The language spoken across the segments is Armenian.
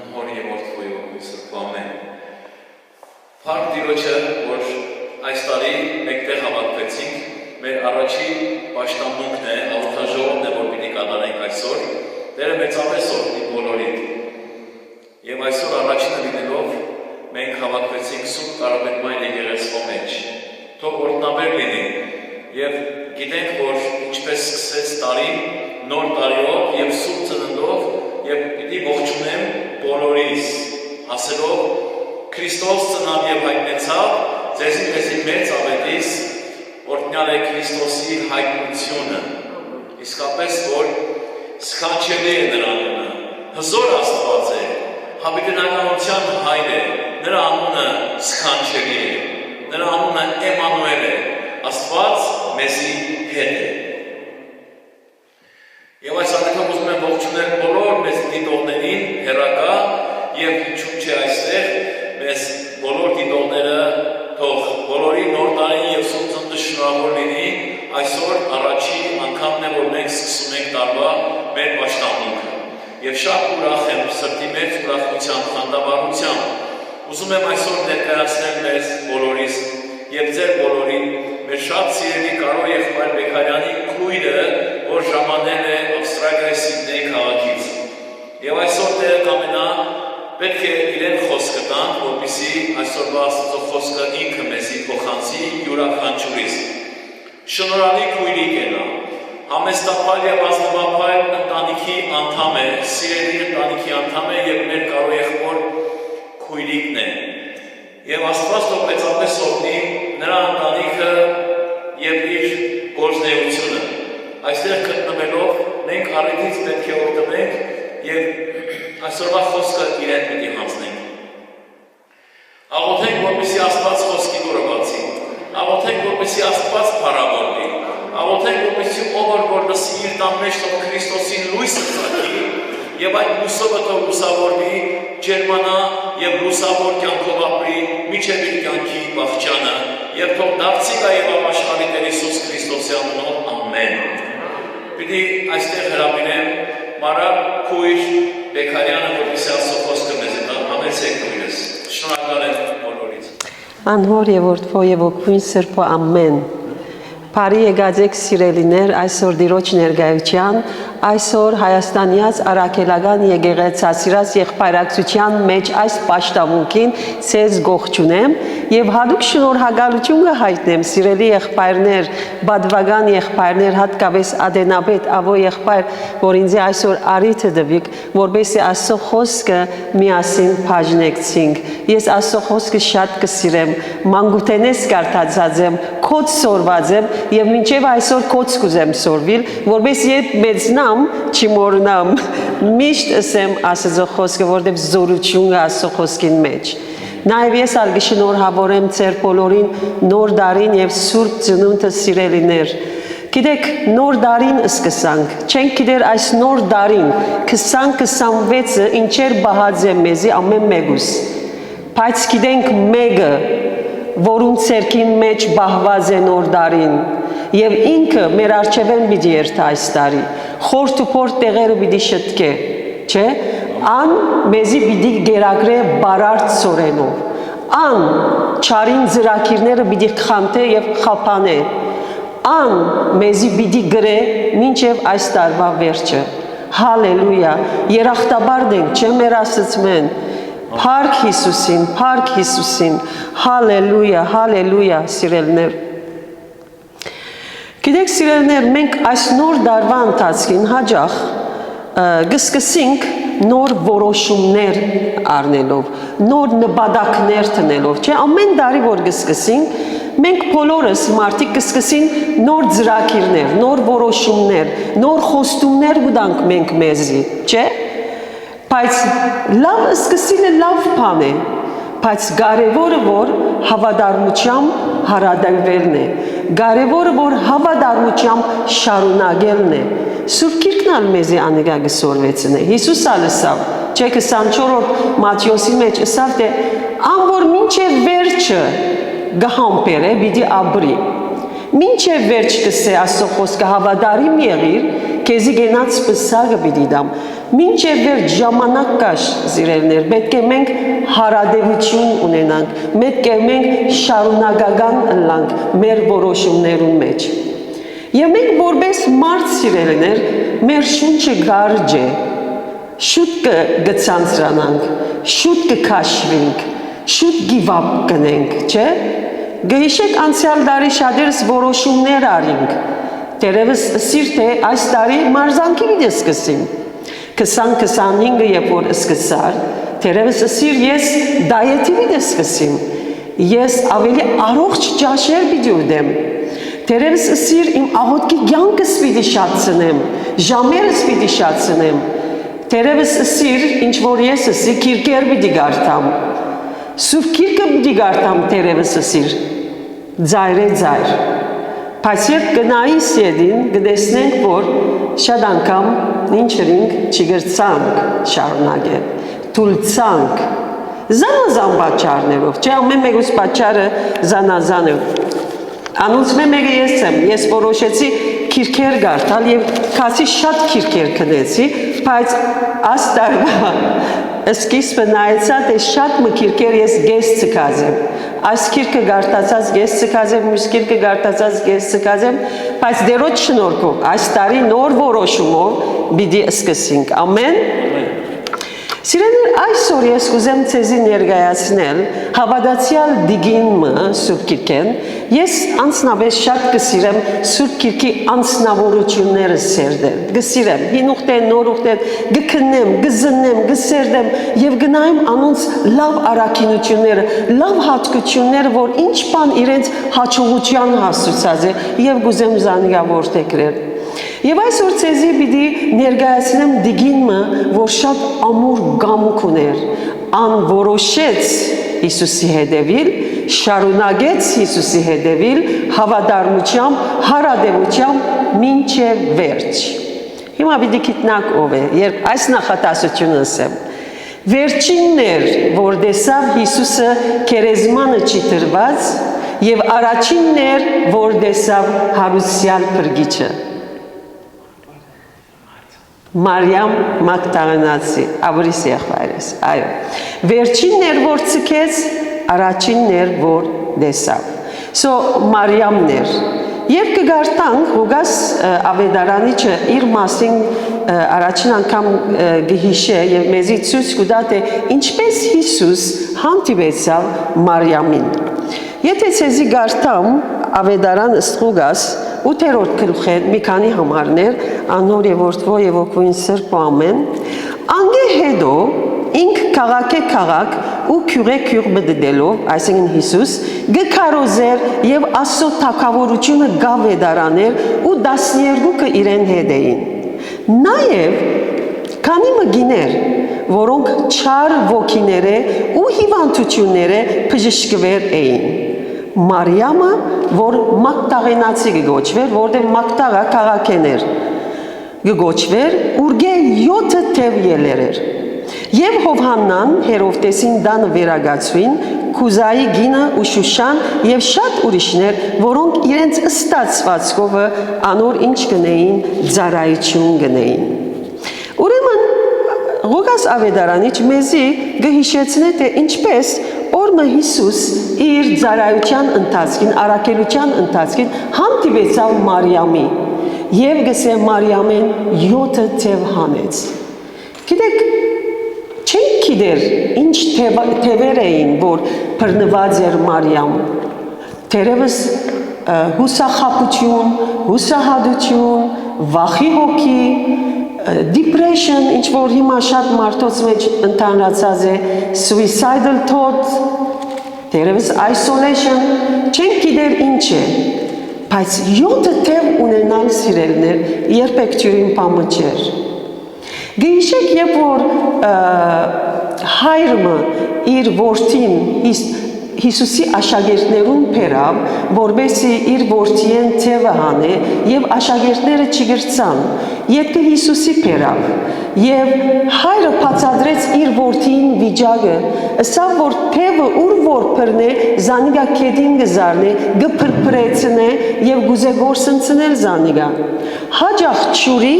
Անհոր եւ Որդու եւ Սուրբ Ամեն։ Փառք Տիրոջը, որ այս տարի մեկտեղ հավաքվեցինք, մեր առաջին պաշտամունքն է, աղոթաժողովն է, որ պիտի կատարենք այսօր։ Տերը մեծապես օրհնի բոլորին։ Եվ այսօր առաջինը լինելով մենք հավաքվեցինք Սուրբ Կարապետման եկեղեցու մեջ։ Թող օրհնաբեր լինի եւ գիտենք, որ ինչպես սկսեց տարին, նոր տարիով եւ Սուրբ Ծննդով եւ պիտի ողջունեմ բոլորիս, ասելով Քրիստոս ծնավ եւ հայտնեցավ, ձեզի մեծ ավետիս օրհնյալ է Քրիստոսի հայտնությունը։ Իսկապես որ սքանչելի է նրա անունը, հզոր Աստված է, հավիտենականության հայր է, նրա անունը սքանչելի է, նրա անունը Էմանուել է, Աստված մեզի հետ է։ Եվ այս անգամ ուզում եմ ողջունել բոլոր մեզ դիտողներին, հեռակա եւ ինչու՞ չէ այստեղ մեզ բոլոր դիտողները թող բոլորի նոր տարին եւ Սուրբ Ծննդը շնորհավոր լինի, այսօր առաջին անգամն է, որ մենք սկսում ենք տարվա մեր պաշտամունքը։ Եվ շատ ուրախ եմ, սրտի մեջ ուրախությամբ, խանդավառությամբ ուզում եմ այսօր ներկայացնել մեզ բոլորիս եւ ձեր բոլորին մեր շատ սիրելի Կարո եղբայր Բեկարյանի քույրը, որ ժամանել է Ավստրալիայի Սիդնեյ քաղաքից։ Եվ այսօր Տերը կամենա պետք է իրեն խոսքը տանք, որպեսզի այսօրվա Աստծո խոսքը ինքը մեզի փոխանցի յուրաքանչյուրիս։ Շնորհալի քույրիկ է նա, համեստափայլ եւ ազնվափայլ ընտանիքի անդամ է, սիրելի ընտանիքի անդամ է եւ մեր Կարո եղբոր քույրիկն է։ Եվ Աստված թող մեծապես օրհնի նրա ընտանիքը եւ իր գործունեությունը։ Այստեղ գտնվելով մենք առիթից պետք է օգտվենք եւ այսօրվա խոսքը իրեն պիտի հանձնենք։ Աղոթենք, որպեսզի Աստված խոսքի դուրը բացի։ Աղոթենք, որպեսզի Աստված փառավորվի։ Աղոթենք, որպեսզի ով որ լսի իր տան մեջ թող Քրիստոսին լույսը ծագի եւ այդ լույսը թող լուսավորվի, ջերմանա եւ լուսավոր կյանքով ապրի մինչեւ իր կյանքի վախճանը եւ թող դարձի գա եւ ապաշխարի Տեր Հիսուս Քրիստոսի անունով ամեն։ Պիտի այստեղ հրավիրեմ Մարակ քույր Բեկարյանը, որպեսզի Աստծո խոսքը մեզ տա, համեցեք քույրս։ Շնորհակալ եմ բոլորից։ Անհոր եւ Որդու եւ Ոգին Սրբո ամեն։ Բարի եկած սիրելիներ, այսօր Տիրոջ ներկայության, այսօր Հայաստանյաց Արաքելական եկեղեցասիրած եղբայրակցության մեջ այս պաշտամունքին ցեզ գողջունեմ եւ հատուկ շնորհակալություն կհայտնեմ սիրելի եղբայրներ, բադվական եղբայրներ, հատկապես Ադենաբեդ Ավո եղբայր, որ ինձ այսօր արիթը տվիք, որպեսզի Աստծո խոսքը միասին բաժնեցինք։ Ես Աստծո խոսքը շատ կսիրեմ, մանկութենես կարդացած եմ, կոց սորված եմ եւ մինչեւ այսօր կոց կուզեմ սորվիլ, որպեսզի երբ մեծնամ, չմոռնամ, միշտ ասեմ Աստծո խոսքը, որտեղ զորություն է Աստծո խոսքին մեջ։ Նաեւ ես ալգի շնորհավորեմ ձեր բոլորին նոր տարին եւ Սուրբ Ծնունդը սիրելիներ։ Գիտեք, նոր տարին սկսանք, չենք գիտեր այս նոր տարին 2026-ը ինչեր բահած է մեզի ամեն մեկուս, բայց գիտենք մեկը, որուն ցերքին մեջ բահված է նոր տարին, եւ ինքը մեր արջևեն պիտի երթա այս տարի, խորթ ու փորթ տեղերը պիտի շտկե, չէ՞, ան մեզի պիտի գերակրե բարարդ սորենով, ան չարին ծրակիրները պիտի խանթե եւ խափանե, ան մեզի պիտի գրե մինչեւ այս տարվա վերջը, հալելույա, երախտաբար դենք, չէ՞ մեր Աստծմեն, Փառք Հիսուսին, հալելույա, հալելույա, սիրելիներ։ Գիտեք սիրելիներ, մենք այս նոր տարվա ընթացքին հաջող կսկսենք նոր որոշումներ առնելով, նոր նպատակներ տնելով, չէ՞, ամեն տարի որ կսկսենք, մենք բոլորս մարդիկ կսկսենք նոր ծրագիրներ, նոր որոշումներ, նոր խոստումներ կտանք մենք մեզի, չէ՞։ Բայց լավ սկսելը լավ բան է, բայց կարևորը որ հավատարմությամբ հարադավելն է, կարևորը որ հավատարմությամբ շարունակելն է։ Սուրբ Գիրքն ալ մեզի անիկա գսորվեցն է։ Հիսուս ալսավ, չէ 24-րդ Մատթեոսի մեջ ասավ թե ան որ մինչև վերջը գահամբեր է պիտի ապրի։ Մինչև վերջ կսե Աստծո խոսքը հավատարիմ եղիր, քեզի գենաց պսակը պիտի դամ։ Մինչև վերջ ժամանակ կա սիրելիներ, պետք է մենք հարադեվություն ունենանք, պետք է մենք շարունակական ըլլանք մեր որոշումներուն մեջ։ Եվ մենք որպես մարդ սիրելիներ, մեր շունչը գարջ է, շուտ կգցանցրանանք, շուտ կքաշվենք, շուտ գիվապ կնենք, չէ՞։ Գհիշեք անցյալ տարի շատերս որոշումներ արինք, դերևս սիրտ է այս տարի մարզանքի պիտի սկսեմ։ 2025-ը երբ որ սկսար, դերևս սիր ես դայեթի պիտի սկսեմ, ես ավելի առողջ ճաշեր պիտի ուտեմ, դերևս սիր իմ աղոթքի կյանքս պիտի շատցնեմ, ժամերս պիտի շատցնեմ, դերևս սիր ինչ որ ես սի քիրքեր պիտի գարտամ, սուրբ քիրքը պիտի գարտամ դերևս սիր, ձայր է ձայր, բայց երբ գնայի սիեդին գտեսնենք, որ շատ անգամ ինչրինք չգրցանք շարունակել, թուլցանք, զանազան պատճառներով, չէ ամեն մեկուց պատճառը զանազան է, անոնց մեկը ես եմ, ես որոշեցի քիրքեր գարտալ և քասի շատ քիրքեր քնեցի, բայց այս տարվա սկիզբը նայեցա, թե շատ մքիրքեր ես գես ցկազեմ, այս քիրքը գարտացած գես ցկազեմ, մյուս քիրքը գարտացած գես ցկազեմ, բայց դերոջ շնորհքով այս տարի նոր որոշումով պիտի սկսենք, ամեն։ Սիրելիներ, այսօր ես կուզեմ ցեզի ներկայացնել հավատացյալ դիգինը Սուրբ Քիրքեն, ես անձնապես շատ կսիրեմ Սուրբ Քիրքի անձնավորությունները սերդել, կսիրեմ, հին ուխտեն, նոր ուխտեն, կքննեմ, կզննեմ, կսերդեմ եւ գնայեմ անոնց լավ առաքինությունները, լավ հատկությունները, որ ինչ բան իրենց հաջողության հասցուցած է եւ կուզեմ զանգա որդեքրել։ Եվ այսօր ցեզի պիտի ներկայացնեմ դիգինը, որ շատ ամուր գամուկ ուներ, անորոշեց Հիսուսի հետևիլ, շարունակեց Հիսուսի հետևիլ հավատարմությամբ, հարադեվությամբ մինչև վերջ։ Հիմա պիտի գիտնանք ով է, երբ այս նախատասությունը ասեմ։ Վերջինն էր, որ տեսավ Հիսուսը քերեզմանը չի տրված, եւ առաջինն էր, որ տեսավ հարուսյալ փրկիչը։ Մարիամ Մագդալենացի, Աբրիս եղբայրս, այո։ Վերջինն էր, որ ցկեց, առաջինն էր, որ տեսավ։ So Մարիամն էր։ Երբ կգարտանք Ղուկաս ավետարանիչը իր մասին առաջին անգամ գհիշե եւ մեզի ցույց կտա թե ինչպես Հիսուս հանդիպեցավ Մարիամին։ Եթե ցեզի գարտամ ավետարան ըստ Ղուկաս 8-րդ գլխեն մի քանի համարներ անոր եւ որդվո եւ օգուին սրբ ամեն անգե հետո ինք քաղաք ու քյուր բդդելով այսինքն Հիսուս գկարոզեր եւ Աստծո թագավորությունը գավեդարաներ ու 12-ը իրեն հետ էին նաեւ քանի մգիներ որոնք չար ոգիները ու հիվանդությունները բժշկվեր էին Մարիամը, որ Մագդաղենացի գոչվեր, որտեղ Մագդաղը քաղաքն էր, գոչվեր, ուրգե 7 թև ելեր էր։ Եվ Հովհաննան Հերովտեսին դանը վերագացվին, Քուզայի գինը ու Շուշան եւ շատ ուրիշներ, որոնք իրենց ստացվածքով անոր ինչ գնեին, ծառայություն գնեին։ Ուրեմն Ղուկաս ավետարանիչ մեզի գհիշեցնե թե ինչպես Օրմը Հիսուս իր ծառայության ընթացքին, առաքելության ընթացքին հանդիպեցավ Մարիամի եւ գսե Մարիամեն 7 թև հանեց։ Գիտեք, չենք գիտեր ինչ թևեր էին, որ բռնված էր Մարիամ։ Թերևս հուսախաբություն, հուսահատություն, վախի հոգի, depression, ինչ որ հիմա շատ մարդոց մեջ ընդհանրացած է, suicidal thought, թերևս isolation, չենք գիտեր ինչ է, բայց 7 թև ունենալ սիրելներ, երբեք ջուրին պամը չէր։ Գիշեք, երբ որ հայրը իր որդին Հիսուսի աշակերտներուն բերավ, որբեսի իր որդիեն թևը հանե եւ աշակերտները չգրցան։ Ետքը Հիսուսի բերավ եւ հայրը բացատրեց իր որդին վիճակը, ասավ որ թևը ուր որ բռնե, զանիգա քեդին գզարնե, գփրփրեցնե եւ գուզե գործընծնել զանիգա։ Հաջախ ճուրի,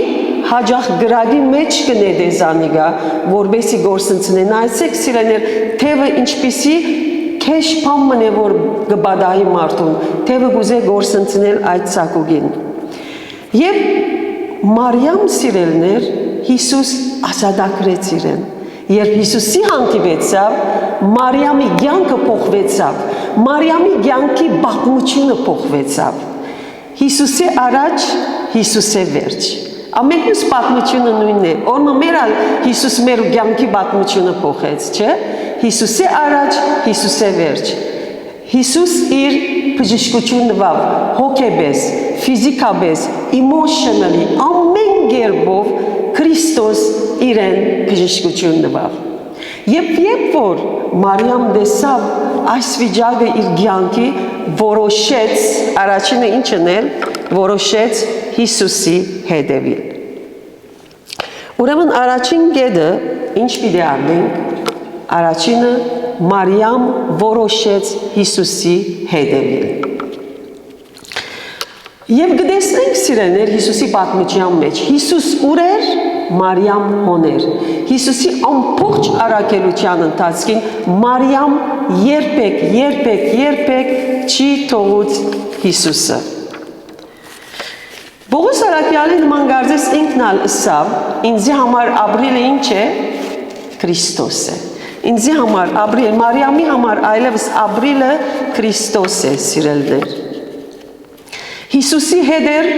հաջախ գրագի մեջ կնեդեզանիգա, որբեսի գործընծնեն, այսեք սիրեներ, թևը ինչպիսի քեշ պամն է, որ գբադայի մարդուն, թևը գուզե գործընծնել այդ ծակուգին։ Եվ Մարիամ սիրելներ, Հիսուս ասադակրեց իրեն, երբ Հիսուսի հանդիպեցավ, Մարիամի կյանքը փոխվեցավ, Մարիամի կյանքի պատմությունը փոխվեցավ, Հիսուսի առաջ, Հիսուսի վերջ, ամեն մյուս պատմությունը նույնն է, օրը մերալ Հիսուս մեր կյանքի պատմությունը փոխեց, չէ, Հիսուսի առաջ, Հիսուսի վերջ, Հիսուս իր բժշկություն նվավ, հոգեբես, ֆիզիկաբես, emotionally, ամեն գերբով Քրիստոս իրեն բժշկություն նվավ։ Երբ որ Մարիամ տեսավ այս վիճակը իր կյանքի, որոշեց, առաջինը ինչ անել, որոշեց Հիսուսի հետևել։ Ուրեմն առաջին կետը ինչ պիտի անենք, առաջինը Մարիամ որոշեց Հիսուսի հետևել։ Եվ գտեսնենք սիրելիներ Հիսուսի պատմության մեջ, Հիսուս ուր էր, Մարիամ հոներ։ Հիսուսի ամբողջ առաքելության ընթացքին Մարիամ երբեք չի թողուց Հիսուսը։ Բողոս առաքյալը նման գարձես ինքն ալ ըսավ, ինձի համար ապրիլը ինչ է, Քրիստոս է։ Ինձի համար ապրիլ, Մարիամի համար այլևս ապրիլը Քրիստոս է, սիրելիներ։ Հիսուսի հետ էր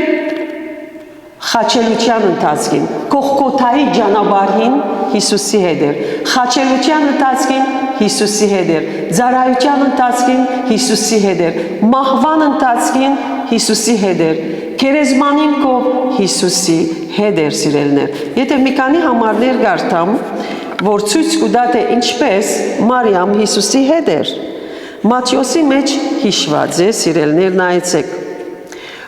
խաչելության ընթացքին, Կողկոթայի ճանապարհին Հիսուսի հետ էր, խաչելության ընթացքին Հիսուսի հետ էր, ծառայության ընթացքին Հիսուսի հետ էր, մահվան ընթացքին Հիսուսի հետ էր, քերեզմանին կով Հիսուսի հետ էր, սիրելիներ։ Եթե մի քանի համարներ գարտամ, որ ցույց կտա թե ինչպես Մարիամ Հիսուսի հետ էր։ Մատթեոսի մեջ հիշված է, սիրելիներ, նայեցեք։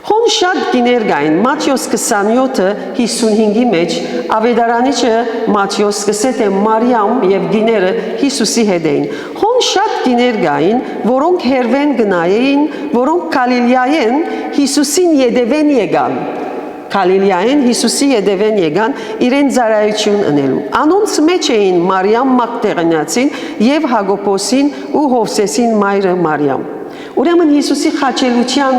Հոն շատ գիներ գային, Մատթեոս 27:55-ի մեջ, ավետարանիչը Մատթեոս սկսեց է Մարիամ և գիները Հիսուսի հետ էին։ Հոն շատ գիներ գային, որոնք հերվեն գնայեին, որոնք Գալիլեայեն Հիսուսին ետևեն եկան։ Գալիլեայեն Հիսուսի ետևեն եկան իրեն ծառայություն անելու։ Անոնց մեջ էին Մարիամ Մագդաղենացին և Հակոբոսին ու Հովսեսին մայրը Մարիամ։ Ուրեմն Հիսուսի խաչելության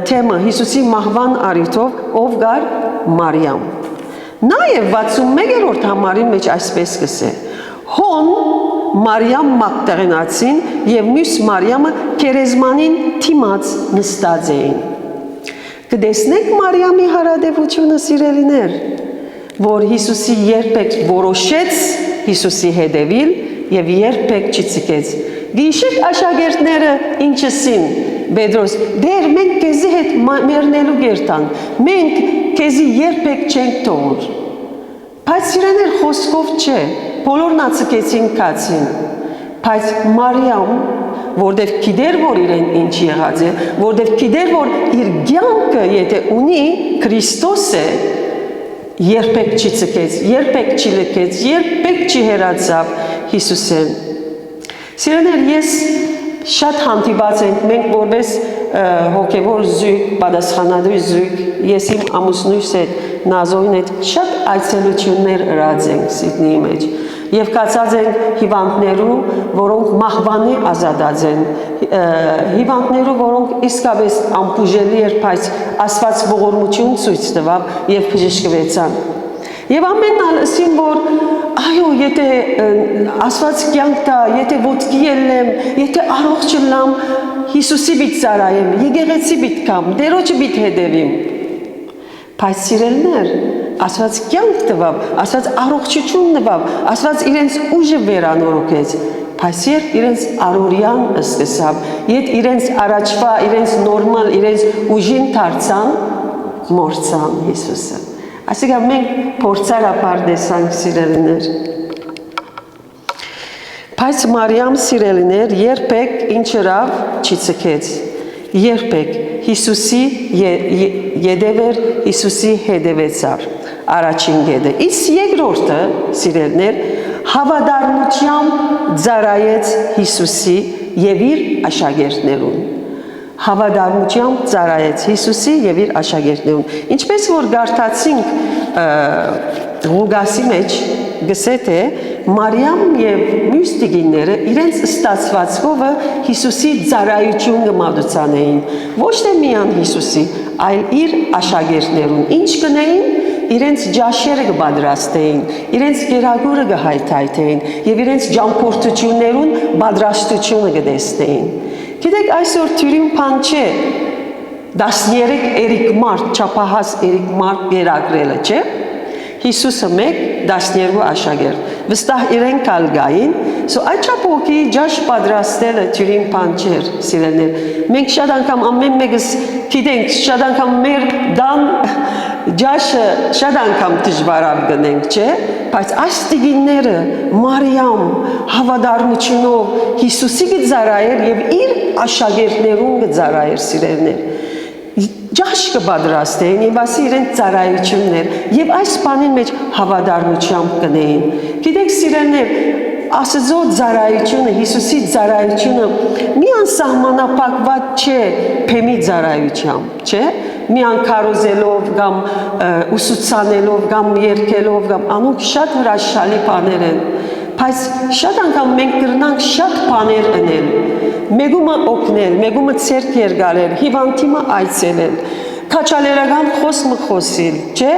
թեմը, Հիսուսի մահվան առիթով ով գար Մարիամ։ Նաև 61-րդ համարի մեջ այսպես կսե. Հոն Մարիամ Մագդաղենացին և մյուս Մարիամը քերեզմանին թիմած նստած էին։ Կտեսնեք Մարիամի հարադեվությունը, սիրելիներ, որ Հիսուսի երբեք որոշեց Հիսուսի հետևել և երբեք չցկեց։ Գիշեր աշակերտները ինչսին, Պետրոս, դեր մենք քեզի հետ մեռնելու գերտան, մենք քեզի երբեք չենք թողուր։ Բայց սիրելիներ խոսքով չէ, բոլորն ացկեցին կացին, բայց Մարիամ, որտեվ գիտեր որ իրեն ինչ եղած է, որտեվ գիտեր որ իր կյանքը եթե ունի Քրիստոս է, երբեք չի ցկեց, երբեք չի լքեց, երբեք չի հեռացավ Հիսուսեն։ Սիրելիներ, ես շատ հանդիպած ենք, մենք որպես հոգևոր զույգ, պատասխանատու զույգ, ես իմ ամուսնուս հետ, Նազոյին հետ շատ այցելություններ ըրած ենք Սիդնեի մեջ և կացած ենք հիվանդներու, որոնք մահվանի ազատած են, հիվանդներու, որոնք իսկապես անբուժելի էր, բայց Աստված ողորմություն ցույց տվավ և բժշկվեցան։ Եվ ամենն ալ ասին, որ այո, եթե Աստված կյանք տա, եթե ոտքի ելնեմ, եթե առողջ լամ, Հիսուսի պիտի ծառայեմ, եկեղեցի պիտի կամ, Տերոջը պիտի հետևեմ։ Բայց սիրելիներ, Աստված կյանք տվավ, Աստված առողջություն տվավ, Աստված իրենց ուժը վերանորոգեց, բայց երբ իրենց առօրյան սկսավ, երբ իրենց առաջվա, իրենց նորմալ, իրենց ուժին դարձան, մոռացան Հիսուսը։ Այսինքն մենք փորձառաբար տեսանք, սիրելիներ։ Բայց Մարիամ, սիրելիներ, երբեք ինչ ըրավ չցկեց, երբեք Հիսուսի ետևեր, Հիսուսի հետևեցավ, առաջին կետը։ Իսկ երկրորդը, սիրելիներ, հավատարմությամբ ծառայեց Հիսուսի և իր աշակերտներուն։ հավատարմությամբ ծառայեց Հիսուսի եւ իր աշակերտներին։ Ինչպես որ գարտացինք Ղուգասի մեջ գսե թե Մարիամ եւ մյուս տիկինները իրենց ստացվածքովը Հիսուսի ծառայություն կմատուցան էին։ Ոչ թե միայն Հիսուսի, այլ իր աշակերտներուն։ Ինչ կնեին իրենց ջաշերը կպատրաստեին, իրենց գերագուրը կհայթայթեին եւ իրենց ջանքորթություններուն պատրաստությունը կտեսնեին։ Գիտեք, այսօր թյուրին բան չէ 13 Էրիկ Մարտ, չափահաս Էրիկ Մարտ գերագրելը, չէ։ Հիսուսը մեկ 12 աշակերտ։ Վստահ իրեն կալգային, այդ չափոքի ջաշ պատրաստելը թյուրին բան չէր, սիրելիներ։ Մենք շատ անգամ ամեն մեկս գիտենք, շատ անգամ մեր դան ջաշը շատ անգամ դժվարավ գնենք, չէ, բայց այս տիկինները Մարիամ հավատարմությունով Հիսուսի կծառայեր եւ իր աշակերտներուն կծառայեր, սիրելիներ։ Ջաշ կպատրաստեին եւ ասի իրենց ծառայություններ եւ այս բանին մեջ հավատարմությամբ կնեին։ Գիտեք, սիրելիներ, Աստծո ծառայությունը, Հիսուսի ծառայությունը միան սահմանափակված չէ փեմի ծառայությամբ, չէ։ Միան քարոզելով կամ ուսուցանելով կամ երգելով կամ անոնք շատ հրաշալի բաներ են, բայց շատ անգամ մենք կրնանք շատ բաներ անել, մեկումը օգնել, մեկումը ցերկ երգալել, հիվանդիմը այցելել, քաչալերական խոսքը խոսել, չէ։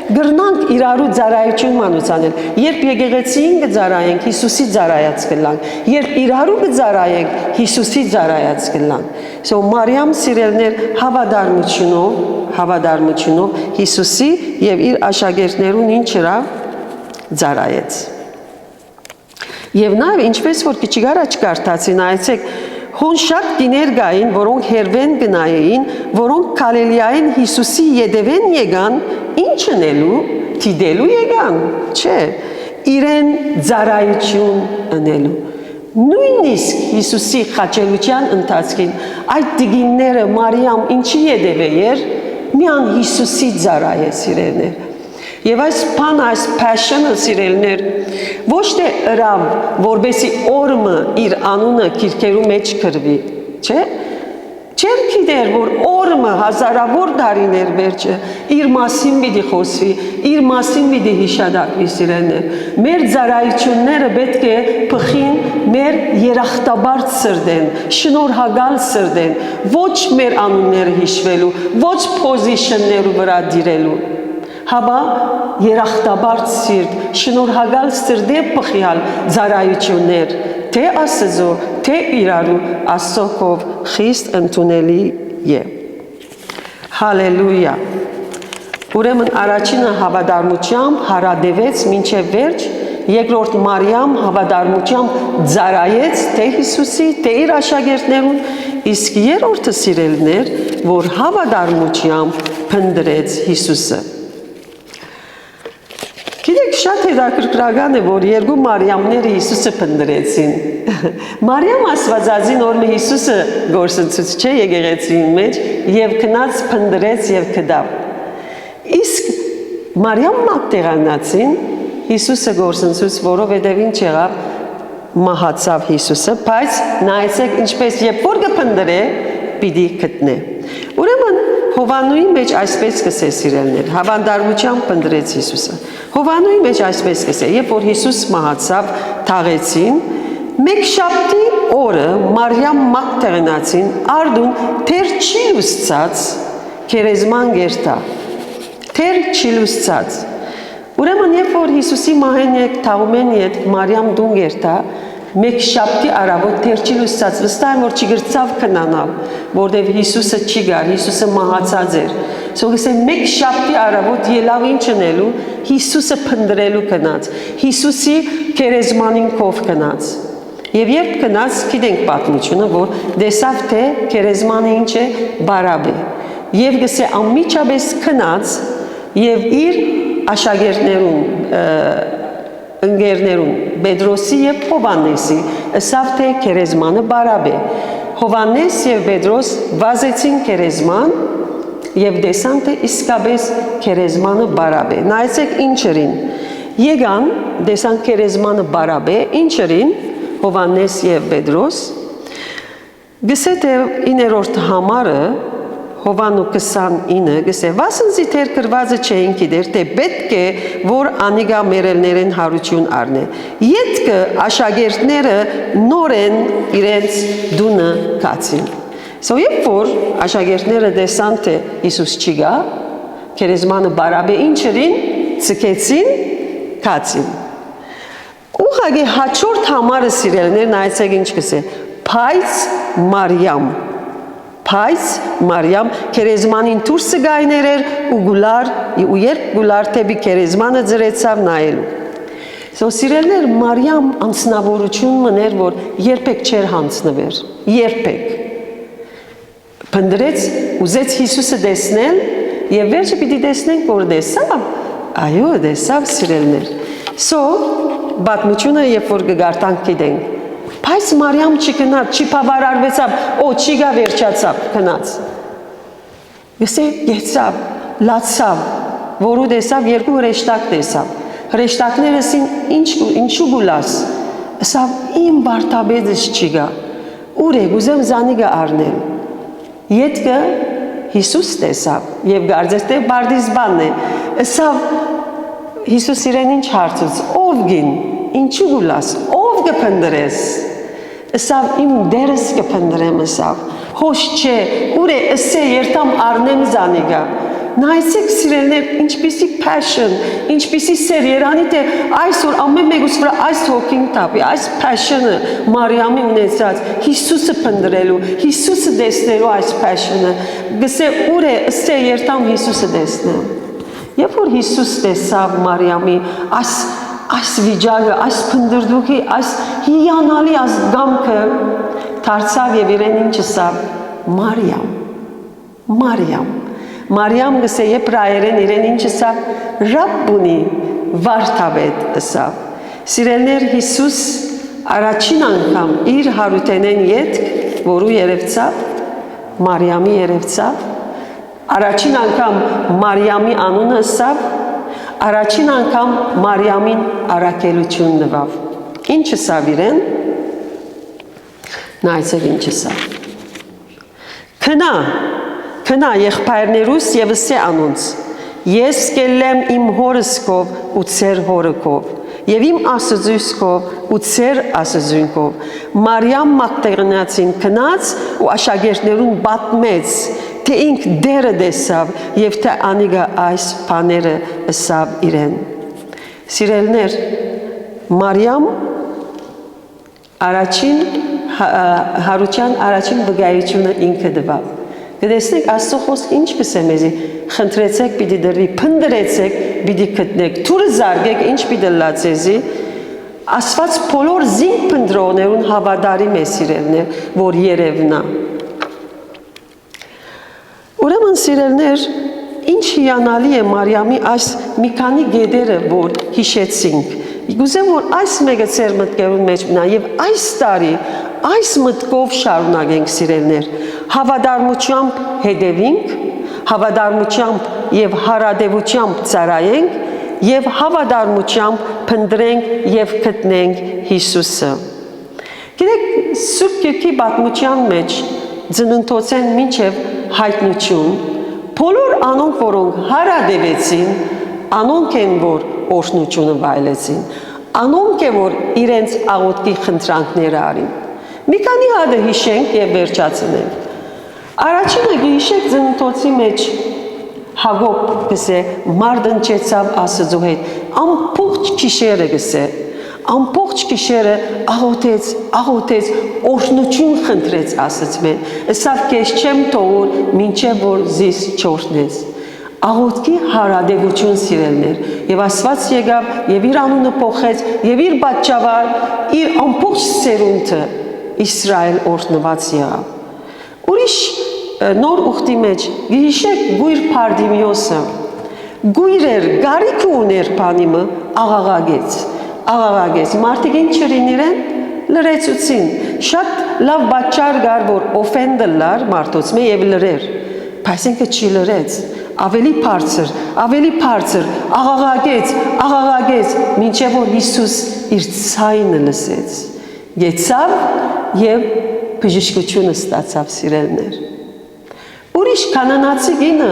Գրնանք իրարու ծառայություն մանուցանել, երբ եկեղեցին կծառայենք, Հիսուսի ծառայած կլանք, երբ իրարու կծառայենք, Հիսուսի ծառայած կլանք։ Մարիամ սիրելներ հավատարմությունով Հիսուսի եւ իր աշակերտներուն ինչ հրավ ծառայեց։ Եվ նաեւ ինչպես որ քիչ առաջ կարդացին, այցեք հոն շատ դիներ գային, որոնք հերվեն գնային, որոնք Գալիլեային Հիսուսի ետևեն եկան, ինչ անելու, դիդելու եկան, չէ, իրեն ծառայություն անելու։ Նույնիսկ Հիսուսի խաչելության ընթացքին այդ տիկինները Մարիամ ինչի ետևեեր, միան Հիսուսի ծառայեց իրեններ։ Եվ այս բանը, այս passion-ը սիրելիներ, ոչ թե ըրավ, որբեսի օրը իր անունը քիրքերու մեջ կրվի, չէ։ Չեր գիտեր, որ օրը հազարավոր տարիներ վերջը իր մասին պիտի խոսվի, իր մասին պիտի հիշադակվի սիրելիներ։ Մեր ծառայությունները պետք է փխին մեր երախտաբար սրտեն, շնորհակալ սրտեն, ոչ մեր անունները հիշվելու, ոչ position-ներու վրա դիրելու։ Հաբա երախտաբար սիրտ, շնորհակալ սրտե պխյալ ծառայություններ, թե Աստծո, թե իրարու Աստծով խիստ ընդունելի է։ Հալելույա։ Ուրեմն առաջինը հավատարմությամբ հարադևեց մինչև վերջ, երկրորդ Մարիամ հավատարմությամբ ծառայեց թե Հիսուսի, թե իր աշակերտներուն, իսկ երրորդը սիրելիներ, որ հավատարմությամբ փնտրեց Հիսուսը։ Գիտեք, շատ հետաքրքրական է, որ երկու Մարիամները Հիսուսը փնտրեցին։ Մարիամ Աստվածածին օրը Հիսուսը գործընծուց չէ եկեղեցին մեջ եւ քնած փնտրեց եւ գտավ։ Իսկ Մարիամ Մագդալինացին Հիսուսը գործընծուց, որովհետեւ ինչ եղավ, մահացավ Հիսուսը, բայց նայեցեք ինչպես երբ որ կփնտրե, պիտի գտնե։ Ուրեմն Հովանոյի մեջ այսպես կսե սիրելներ, հավատարմությամբ փնտրեց Հիսուսը։ Հովանոյի մեջ այսպես կսե, երբ որ Հիսուս մահացավ, թաղեցին, Մեկշաբթի օրը Մարիամ Մագդալինացին արդուն թեր չի լուսցած քերեզման գերտա։ Թեր չի լուսցած։ Ուրեմն երբ որ Հիսուսի մահեն եք թաղումեն ետ Մարիամ դուն գերտա, Մեկշաբթի առավոտ թեր չի լուսցած, վստահ որ չի գրծավ քնանալ, որտեվ Հիսուսը չի գար, Հիսուսը մահացած էր։ Սոքսե Մեկշաբթի առավոտ ելավ ինչ անելու, Հիսուսը փնտրելու գնաց, Հիսուսի քերեզմանին կով գնաց։ Եվ երբ գնաց, գիտենք պատմությունը, որ դեսավ թե քերեզմանը ինչ է, բարաբ է։ Եվ գսե անմիջապես գնաց եւ իր աշակերտներուն ընկերներուն Պետրոսի եւ Հովանեսի ասավ թե քերեզմանը բարաբ է։ Հովանես եւ Պետրոս վազեցին քերեզման եւ տեսան թե իսկապես քերեզմանը բարաբ է։ Նայեցեք ինչերին։ Եկան, տեսան քերեզմանը բարաբ է, ինչերին Հովանես եւ Պետրոս Գսե թե 9-րդ համարը Հովանու 29 գսե վասնզի թեր կրվածը չէին գիտեր թե պետք է որ անիգա մերելներեն հարություն առնե ետքը աշակերտները նորեն իրենց դունը կացին So երբ որ աշակերտները տեսան թե Հիսուս չի գա քերեզմանը բարաբե ինչերին ցկեցին կացին Ուղղակի հաջորդ համարը սիրելներ նայեցեք ինչ գսե Փայց Մարիամ քերեզմանին դուրսը գայներ էր ու երբ գուլար թեպի քերեզմանը ձրեցավ նայելու So սիրելներ Մարիամ անձնավորություն մներ որ երբեք չէր հանձնվեր երբեք Փնդրեց ուզեց Հիսուսը տեսնել եւ վերջը պիտի տեսնենք որ տեսավ այո տեսավ սիրելներ So բացմությունը երբ որ գարտանք գիտենք Բայց Մարիամ չգնաց, չբավարարվեցավ, չի գա վերջացավ, գնաց։ Եսե գեցավ, լացավ, որու տեսավ երկու հրեշտակ տեսավ։ Հրեշտակներս ինչու գուլաս։ Ասավ իմ վարդապետս չի գա։ Ուր է գուզեմ զանիգա առնել։ Ետքը Հիսուս տեսավ եւ գարձեց թե բարդիզբանն է։ Ասավ Հիսուս իրեն ինչ հարցուց, ով գին, ինչու գուլաս, ով կփնդրես։ Ասավ իմ դերս կփնդրեմ ասավ հոչ չէ ուր է ասե երթամ առնեմ զանիգա նայեցեք սիրելներ ինչպիսի passion ինչպիսի սեր Երանի թե այսօր ամեն մեկուց վրա այս հոգին տապի այս passion-ը Մարիամի ունեցած Հիսուսը փնդրելու Հիսուսը տեսնելու այս passion-ը գսե ուր է ասե երթամ Հիսուսը տեսնեմ երբ որ Հիսուս տեսավ Մարիամի այս վիճակը, այս փնդրդուքի, այս հիանալի ազգամքը դարձավ եւ իրեն ինչ ասավ Մարիամ գսե եբրայերեն իրեն ինչ ասավ Ռաբբունի վարդապետ ասավ Սիրելներ Հիսուս առաջին անգամ իր հարութենեն ետք որու երևցավ Մարիամի երևցավ առաջին անգամ Մարիամի անունը ասավ Առաջին անգամ Մարիամին արաքելություն նվավ։ Ինչը սավ իրեն։ Նայեցեք ինչը սավ։ Քնա եղբայրներուս եւ ասե անոնց։ Ես կելեմ իմ հորս կով ու ծեր հորը կով եւ իմ ասծույս կով ու ծեր ասծույն կով։ Մարիամ Մագդալինացին քնած ու աշակերտներուն պատմեց թե ինք դերը տեսավ եւ թե անիգա այս բաները ասավ իրեն Սիրելներ Մարիամ առաջին հարության առաջին վկայությունը ինքը տվավ Գտեսնեք Աստծո խոսքը ինչ կսե մեզի խնդրեցեք պիտի դրվի փնդրեցեք պիտի գտնեք թուրը զարգեք ինչ պիտի լացեզի Աստված բոլոր զինք փնդրողներուն հավատարիմ է սիրելներ որ երևնա Ուրեմն սիրելներ, ինչ հիանալի է Մարիամի այս մի քանի գեդերը, որ հիշեցինք։ Գուզեմ, որ այս մեկը ծեր մտքերուն մեջ մնա եւ այս տարի այս մտքով շարունակենք սիրելներ։ Հավատարմությամբ հետևենք, հավատարմությամբ եւ հարադեվությամբ ծառայենք եւ հավատարմությամբ փնտրենք եւ գտնենք Հիսուսը։ Գիտեք, Սուրբ Գիրքի պատմության մեջ ծննդոցեն մինչև հայտնություն, բոլոր անոնք, որոնք հարադևեցին, անոնք են, որ օրհնությունը վայելեցին, անոնք են, որ իրենց աղոթքի խնդրանքները արին։ Մի քանի հատը հիշենք եւ վերջացնենք։ Առաջինը հիշեք ծննդոցի մեջ Հակոբ գսե մարդընչեցավ Աստծո հետ, ամբողջ գիշերը գսե Ամբողջ գիշերը աղոթեց, օրհնություն խնդրեց Աստծմեն։ Ասավ քեզ չեմ թողոր, մինչև որ զիս չօրհնես։ Աղոթքի հարադեվություն սիրելներ։ Եվ Աստված եկավ եւ իր անունը փոխեց եւ իր պատճառ իր ամբողջ սերունդը Իսրայել օրհնված եղավ։ Ուրիշ նոր ուխտի մեջ գիշեք գույր Փարդիմիոսը։ Գույրեր գարիք ուներ բանիմը աղաղագեց մարդիկ ինչ իրեն լրեցուցին շատ լավ բաճար գար որ օֆենդը լար մարդոց մե եւ լրեր բայց ինքը չի լրեց ավելի բարձր աղաղագեց մինչեւ որ Հիսուս իր ցայնը լսեց գեցավ եւ բժշկությունը ստացավ սիրելներ։ Ուրիշ կանանացի գինը,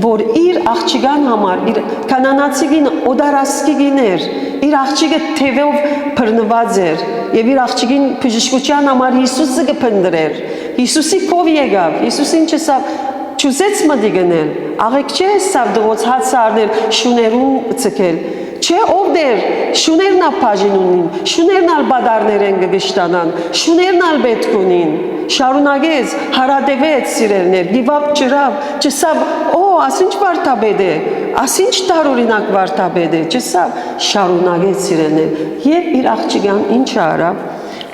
որ իր աղջիկան համար, իր կանանացի գինը օդարասկի գիներ, իր աղջիկը թևով բռնված էր եւ իր աղջիկին բժշկության համար Հիսուսը կփնտրեր։ Հիսուսի կով եկավ, Հիսուսին չսավ չուզեց մտի գնել, աղեք չէ սավ դողոց հացը առնել շուներուն ցկել։ Չէ ով դեր, շուներն ալ բաժին ունին, շուներն ալ բադարներ են գշտանան, շուներն ալ պետք ունին։ Շարունակեց, հարադևեց սիրելներ, գիվապ ջրավ, չսավ, օ, ասինչ վարդապետ է, ասինչ տարօրինակ վարդապետ է, չսավ, շարունակեց սիրելներ, եւ իր աղջիկան ինչ արավ,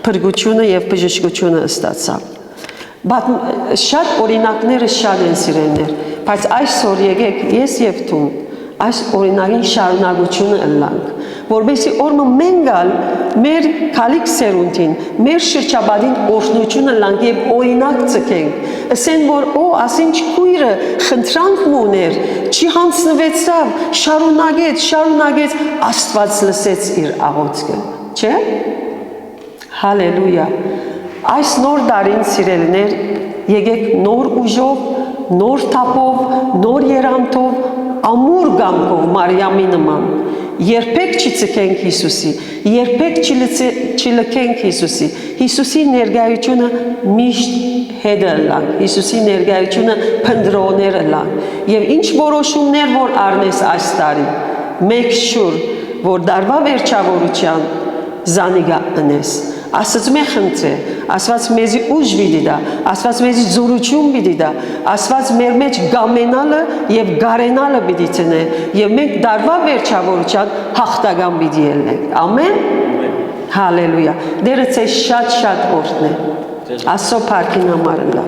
փրկությունը եւ բժշկությունը ստացավ։ Շատ օրինակները շատ են սիրելներ, բայց այսօր եկեք ես եւ դու այս օրինակի շարունակությունը ըլլանք, որովհետեւ օրը մենգալ մեր քալիք սերունդին, մեր շրջապատին օրհնությունը լանք եւ օրինակ ցկենք, ասեն որ օ ասինչ քույրը խնդրանք մուներ, չի հանցնվեցավ, շարունակեց, Աստված լսեց իր աղոթքը, չէ՞։ Հալելույա։ Այս նոր դարին սիրելիներ, եկեք նոր ուժով, նոր թափով, նոր երամթով, ամուր գամքով Մարիամի նման, երբեք չցկենք Հիսուսի, երբեք չլքենք Հիսուսի, Հիսուսի ներկայությունը միշտ հետը լանք, Հիսուսի ներկայությունը փնտրողներ լանք, եւ ինչ որոշումներ որ առնես այս տարի, մեկ շուր, որ դարվա վերջավորության զանիգա ընես, Աստծո խնդրե, Աստված մեզի ուժ պիտի տա, Աստված մեզի զորություն պիտի տա, Աստված մեր մեջ գամենալը եւ գարենալը պիտի ցնե, եւ մենք դարվա վերջավորության հաղթական պիտի ելնենք։ Ամեն։ Հալելույա։ Դերը ցե շատ օրհնե։ Աստծո փառքին համար